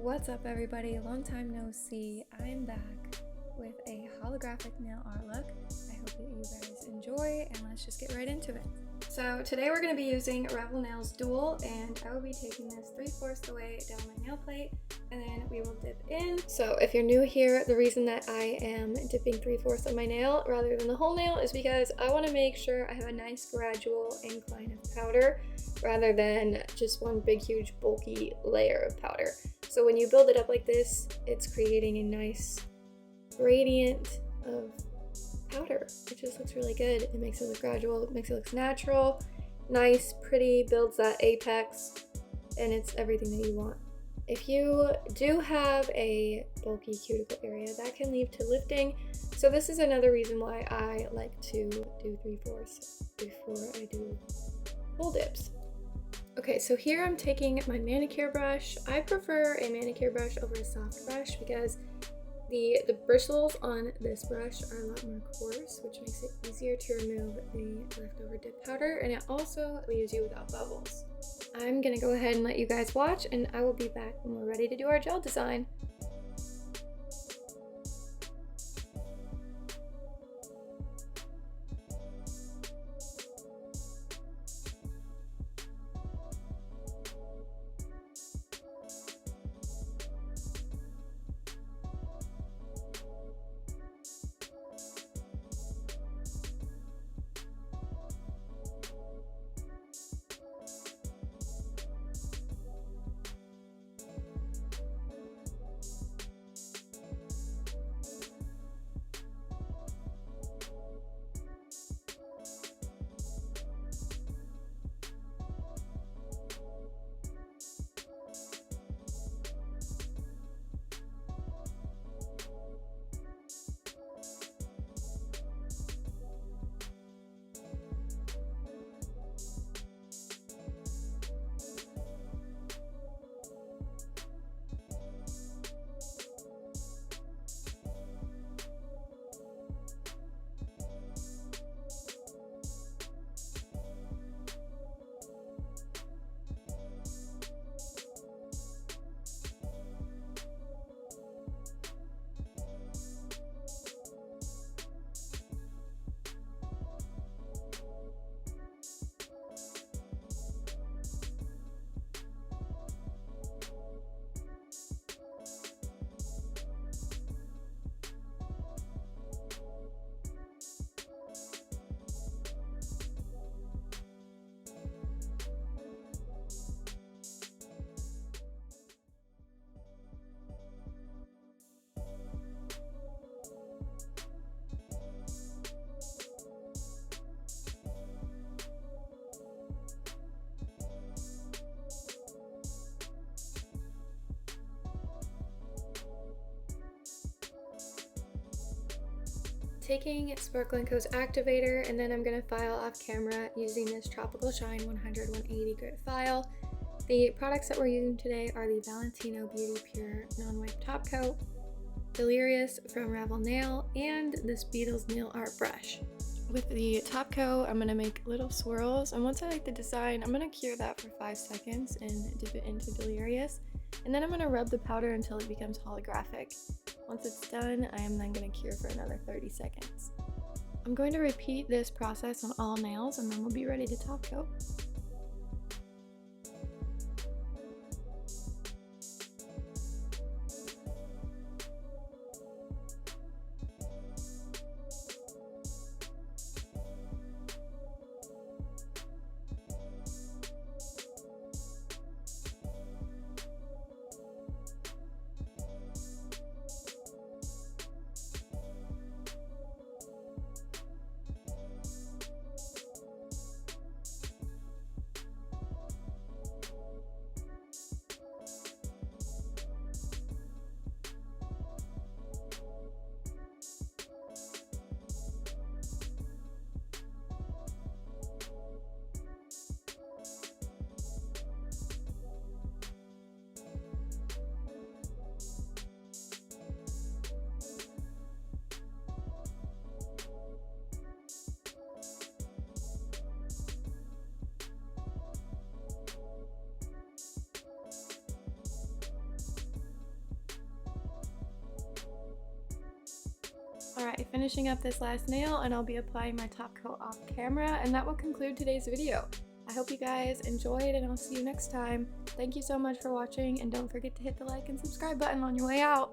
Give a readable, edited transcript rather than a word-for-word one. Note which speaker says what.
Speaker 1: What's up everybody, long time no see. I'm back with a holographic nail art look. I hope that you guys enjoy, and let's just get right into it. So today we're going to be using Revel Nails Duel, and I will be taking this 3/4 the way down my nail plate, and then we will dip in. So if you're new here, the reason that I am dipping 3/4 of my nail rather than the whole nail is because I want to make sure I have a nice gradual incline of powder rather than just one big huge bulky layer of powder. So when you build it up like this, it's creating a nice gradient of powder. It just looks really good. It makes it look gradual, it makes it look natural, nice, pretty, builds that apex, and it's everything that you want. If you do have a bulky cuticle area, that can lead to lifting. So this is another reason why I like to do 3/4 before I do full dips. Okay, so here I'm taking my manicure brush. I prefer a manicure brush over a soft brush because the bristles on this brush are a lot more coarse, which makes it easier to remove the leftover dip powder, and it also leaves you without bubbles. I'm gonna go ahead and let you guys watch, and I will be back when we're ready to do our gel design. Taking Sparkle & Co.'s activator, and then I'm going to file off camera using this Tropical Shine 100/180 grit file. The products that we're using today are the Valentino Beauty Pure Non-Wipe Top Coat, Delirious from Revel Nail, and this Beetles Nail Art Brush. With the top coat, I'm going to make little swirls, and once I like the design, I'm going to cure that for 5 seconds and dip it into Delirious. And then I'm going to rub the powder until it becomes holographic. Once it's done, I am then going to cure for another 30 seconds. I'm going to repeat this process on all nails, and then we'll be ready to top coat. Alright, finishing up this last nail, and I'll be applying my top coat off camera, and that will conclude today's video. I hope you guys enjoyed, and I'll see you next time. Thank you so much for watching, and don't forget to hit the like and subscribe button on your way out.